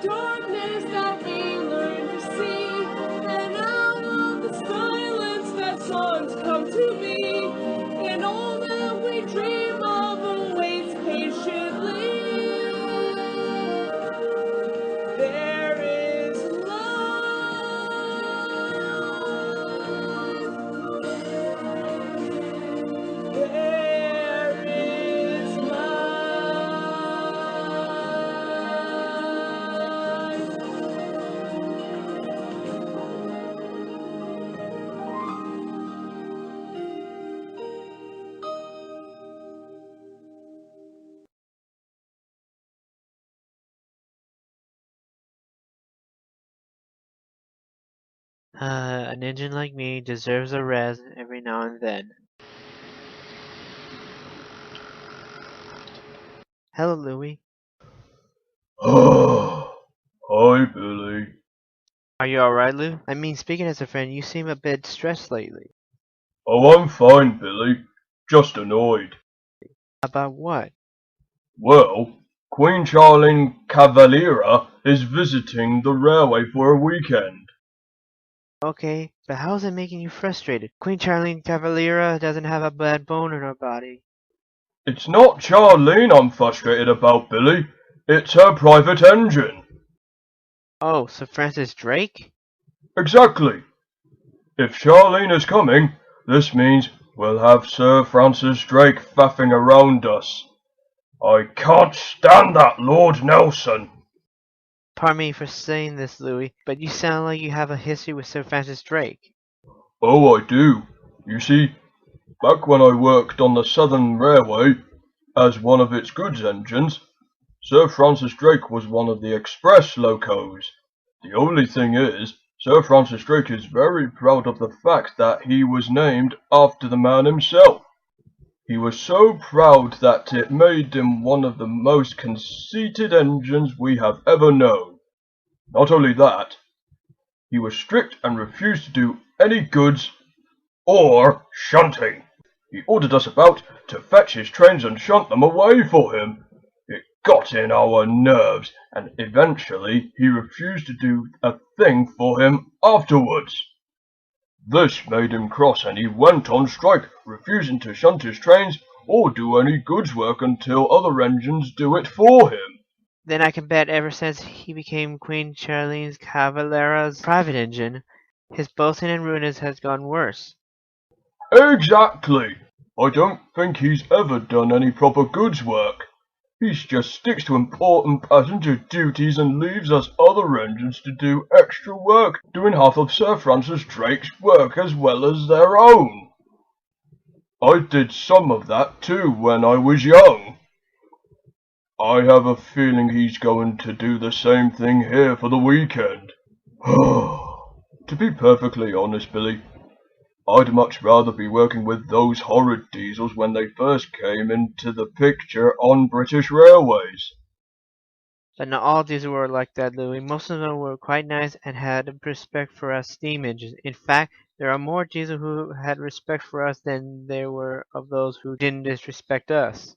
darkness that we learn to see, and out of the silence that songs come to me, and all that we dream of awaits patiently. There is life. There is An engine like me deserves a rest every now and then. Hello, Louie. Hi, Billy. Are you alright, Lou? I mean, speaking as a friend, you seem a bit stressed lately. Oh, I'm fine, Billy. Just annoyed. About what? Well, Queen Charlene Cavaliera is visiting the railway for a weekend. Okay, but how's it making you frustrated? Queen Charlene Cavalera doesn't have a bad bone in her body. It's not Charlene I'm frustrated about, Billy. It's her private engine. Oh, Sir Francis Drake? Exactly. If Charlene is coming, this means we'll have Sir Francis Drake faffing around us. I can't stand that Lord Nelson. Pardon me for saying this, Louis, but you sound like you have a history with Sir Francis Drake. Oh, I do. You see, back when I worked on the Southern Railway as one of its goods engines, Sir Francis Drake was one of the express locos. The only thing is, Sir Francis Drake is very proud of the fact that he was named after the man himself. He was so proud that it made him one of the most conceited engines we have ever known. Not only that, he was strict and refused to do any goods or shunting. He ordered us about to fetch his trains and shunt them away for him. It got in our nerves, and eventually he refused to do a thing for him afterwards. This made him cross, and he went on strike, refusing to shunt his trains or do any goods work until other engines do it for him. Then I can bet ever since he became Queen Charlene Cavalera's private engine, his boating and ruinous has gone worse. Exactly. I don't think he's ever done any proper goods work. He just sticks to important passenger duties and leaves us other engines to do extra work, doing half of Sir Francis Drake's work as well as their own. I did some of that too when I was young. I have a feeling he's going to do the same thing here for the weekend. To be perfectly honest, Billy, I'd much rather be working with those horrid diesels when they first came into the picture on British railways. But not all diesel were like that, Louis. Most of them were quite nice and had respect for us steam engines. In fact, there are more diesel who had respect for us than there were of those who didn't disrespect us.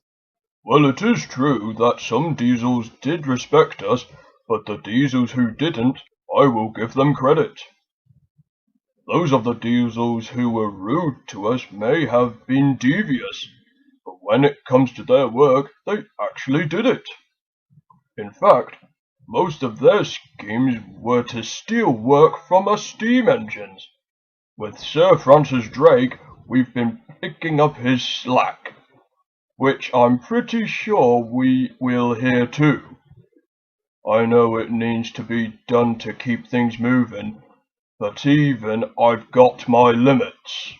Well, it is true that some diesels did respect us, but the diesels who didn't, I will give them credit. Those of the diesels who were rude to us may have been devious, but when it comes to their work, they actually did it. In fact, most of their schemes were to steal work from us steam engines. With Sir Francis Drake, we've been picking up his slack, which I'm pretty sure we will here too. I know it needs to be done to keep things moving, but even I've got my limits.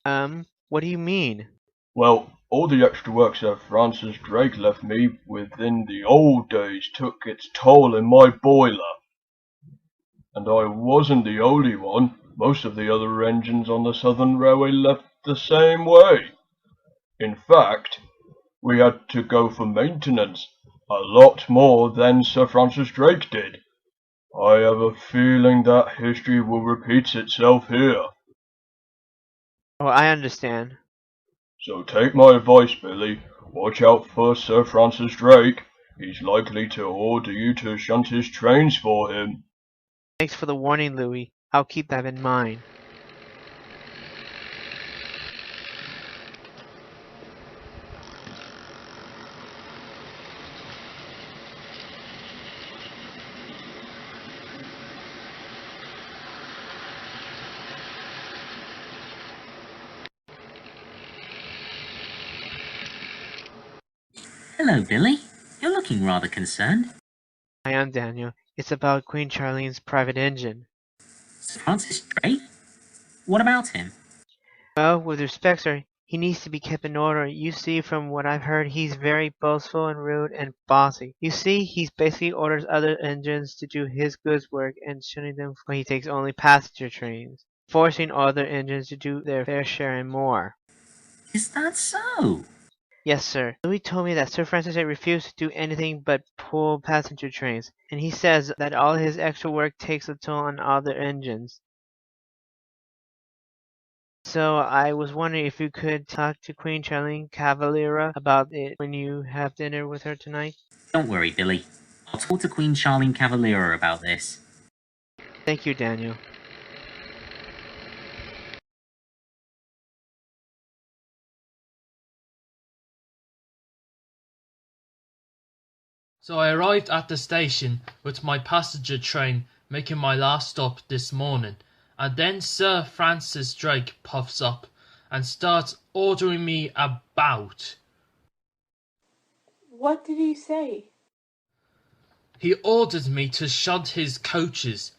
What do you mean? Well, all the extra work Sir Francis Drake left me within the old days took its toll in my boiler. And I wasn't the only one. Most of the other engines on the Southern Railway left the same way. In fact, we had to go for maintenance a lot more than Sir Francis Drake did. I have a feeling that history will repeat itself here. Oh, I understand. So take my advice, Billy. Watch out for Sir Francis Drake. He's likely to order you to shunt his trains for him. Thanks for the warning, Louis. I'll keep that in mind. Hello, Billy. You're looking rather concerned. I am, Daniel. It's about Queen Charlene's private engine. Sir Francis Drake? What about him? Well, with respect, sir, he needs to be kept in order. You see, from what I've heard, he's very boastful and rude and bossy. You see, he basically orders other engines to do his goods work and shunning them when he takes only passenger trains, forcing other engines to do their fair share and more. Is that so? Yes, sir. Louis told me that Sir Francis had refused to do anything but pull passenger trains, and he says that all his extra work takes a toll on other engines. So I was wondering if you could talk to Queen Charlene Cavalera about it when you have dinner with her tonight. Don't worry, Billy. I'll talk to Queen Charlene Cavalier about this. Thank you, Daniel. So I arrived at the station with my passenger train making my last stop this morning, and then Sir Francis Drake puffs up and starts ordering me about. What did he say? He ordered me to shunt his coaches.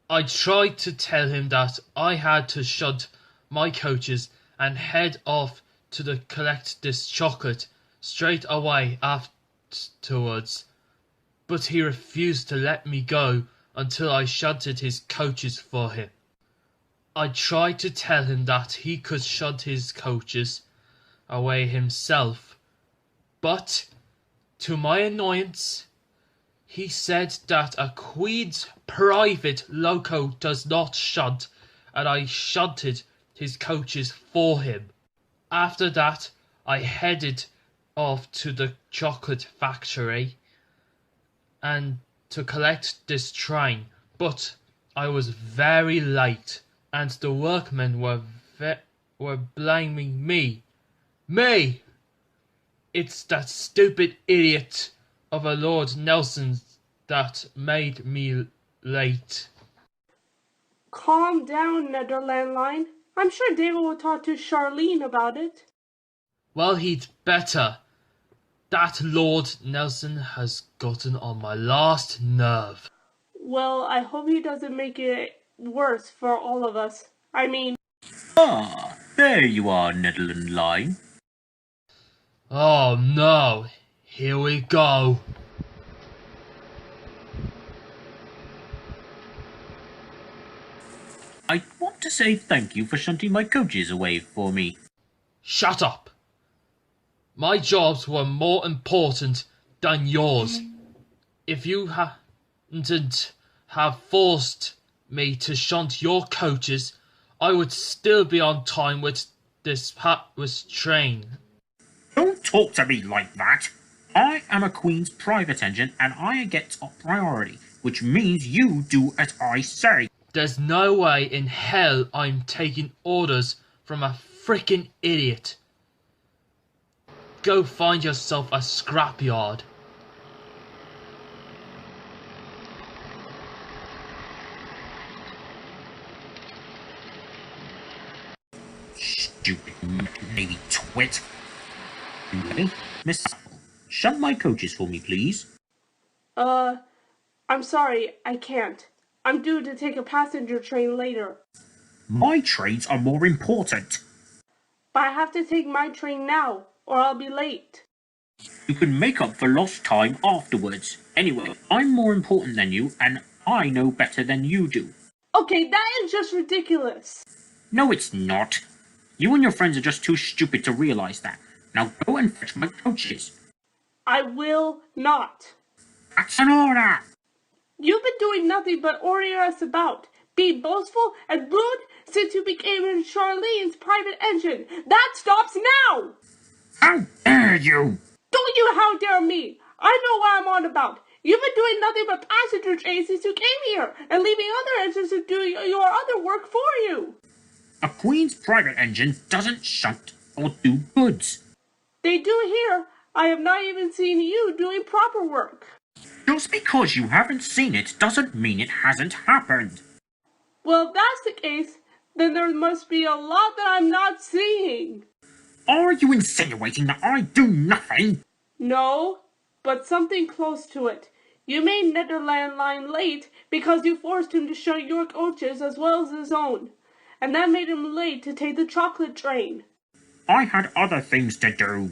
I tried to tell him that I had to shunt my coaches and head off to collect this chocolate straight away afterwards, but he refused to let me go until I shunted his coaches for him. I tried to tell him that he could shunt his coaches away himself, but, to my annoyance, he said that a Queen's private loco does not shunt, and I shunted his coaches for him. After that, I headed off to the chocolate factory and to collect this train, but I was very late, and the workmen were blaming me. Me! It's that stupid idiot of a Lord Nelson that made me late. Calm down, Netherland Line. I'm sure David will talk to Charlene about it. Well, he'd better. That Lord Nelson has gotten on my last nerve. Well, I hope he doesn't make it worse for all of us. I mean... Ah, there you are, Netherland Line. Oh no, here we go. I want to say thank you for shunting my coaches away for me. Shut up. My jobs were more important than yours. If you hadn't have forced me to shunt your coaches, I would still be on time with this train. Don't talk to me like that. I am a Queen's private engine and I get top priority, which means you do as I say. There's no way in hell I'm taking orders from a frickin' idiot. Go find yourself a scrapyard. Stupid Navy twit. Miss, shunt my coaches for me, please. I'm sorry, I can't. I'm due to take a passenger train later. My trains are more important. But I have to take my train now, or I'll be late. You can make up for lost time afterwards. Anyway, I'm more important than you, and I know better than you do. Okay, that is just ridiculous. No, it's not. You and your friends are just too stupid to realize that. Now go and fetch my coaches. I will not. That's an order! You've been doing nothing but ordering us about, being boastful and rude since you became in Charlene's private engine. That stops now! How dare you! Don't you how dare me! I know what I'm on about. You've been doing nothing but passenger trains since you came here, and leaving other engines to do your other work for you. A Queen's private engine doesn't shunt or do goods. They do here. I have not even seen you doing proper work. Just because you haven't seen it doesn't mean it hasn't happened. Well, if that's the case, then there must be a lot that I'm not seeing. Are you insinuating that I do nothing? No, but something close to it. You made Netherland Line late because you forced him to shunt your coaches as well as his own. And that made him late to take the chocolate train. I had other things to do.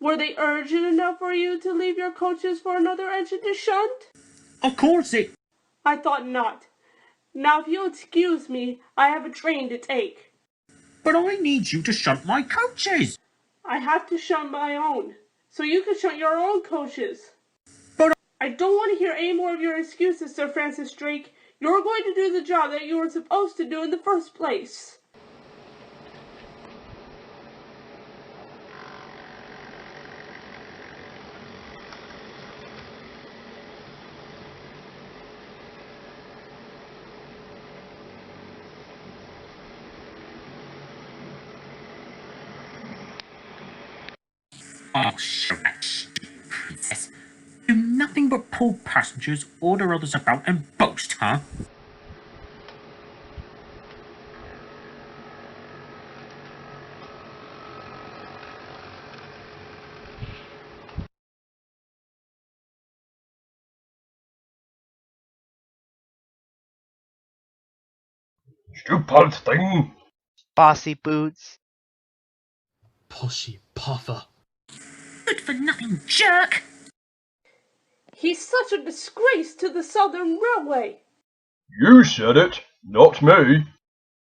Were they urgent enough for you to leave your coaches for another engine to shunt? Of course it... I thought not. Now if you'll excuse me, I have a train to take. But I need you to shunt my coaches. I have to shunt my own, so you can shunt your own coaches. But I don't want to hear any more of your excuses, Sir Francis Drake. You're going to do the job that you were supposed to do in the first place. I'll show that stupid princess. Do nothing but pull passengers, order others about, and boast, huh? Stupid thing! Bossy boots. Pushy puffer. Good for nothing jerk! He's such a disgrace to the Southern Railway. You said it, not me.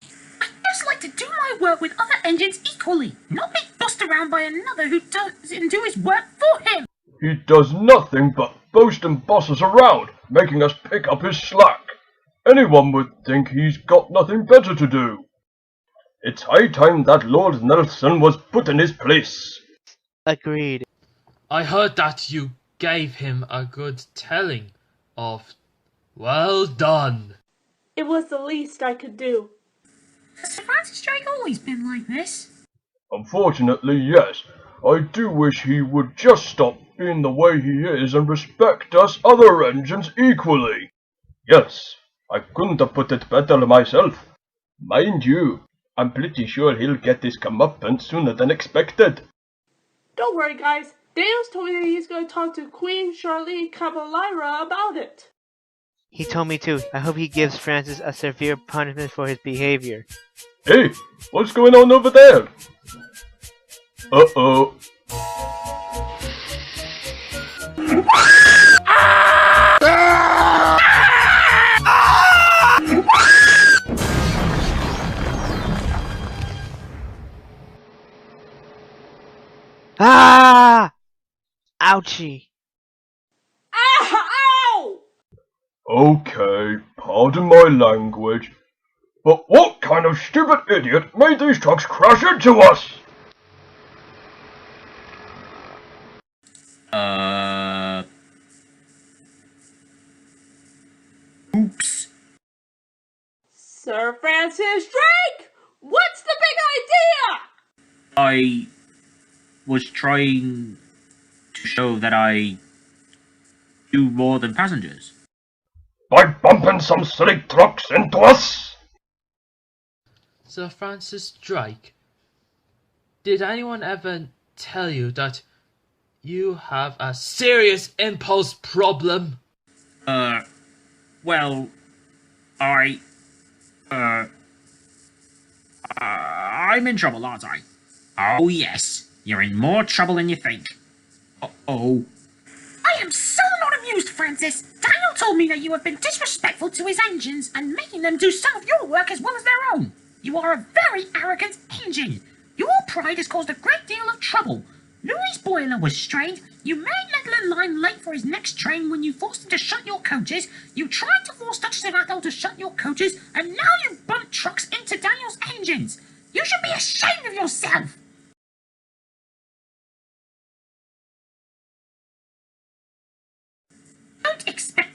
I just like to do my work with other engines equally, not be bossed around by another who doesn't do his work for him. He does nothing but boast and boss us around, making us pick up his slack. Anyone would think he's got nothing better to do. It's high time that Lord Nelson was put in his place. Agreed. I heard that you gave him a good telling of. Well done. It was the least I could do. Has Sir Francis Drake always been like this? Unfortunately, yes. I do wish he would just stop being the way he is and respect us other engines equally. Yes, I couldn't have put it better myself. Mind you, I'm pretty sure he'll get his comeuppance sooner than expected. Don't worry, guys. Daniels told me that he's going to talk to Queen Charlene Cavalera about it. He told me too. I hope he gives Francis a severe punishment for his behavior. Hey, what's going on over there? Uh-oh. Ah! Ouchie. Ow! Okay, pardon my language, but what kind of stupid idiot made these trucks crash into us? Oops. Sir Francis Drake! What's the big idea? I was trying to show that I do more than passengers. By bumping some silly trucks into us? Sir Francis Drake, did anyone ever tell you that you have a serious impulse problem? Well, I'm in trouble, aren't I? Oh, yes. You're in more trouble than you think. Uh-oh. I am so not amused, Francis. Daniel told me that you have been disrespectful to his engines and making them do some of your work as well as their own. You are a very arrogant engine. Your pride has caused a great deal of trouble. Louis' boiler was strained. You made Netherland Line late for his next train when you forced him to shut your coaches. You tried to force Duchess of Athol to shut your coaches, and now you bumped trucks into Daniel's engines. You should be ashamed of yourself.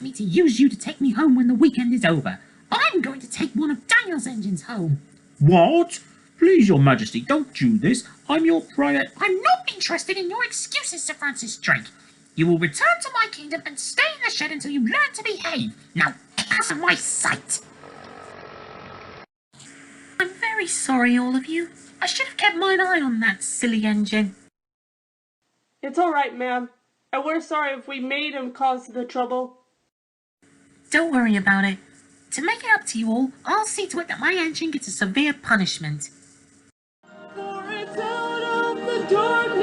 me to use you to take me home when the weekend is over. I'm going to take one of Daniel's engines home. What? Please, your majesty, don't do this. I'm your private... I'm not interested in your excuses, Sir Francis Drake. You will return to my kingdom and stay in the shed until you learn to behave. Now, out of my sight. I'm very sorry, all of you. I should have kept mine eye on that silly engine. It's alright, ma'am. And we're sorry if we made him cause the trouble. Don't worry about it. To make it up to you all, I'll see to it that my engine gets a severe punishment. For it's out of the dark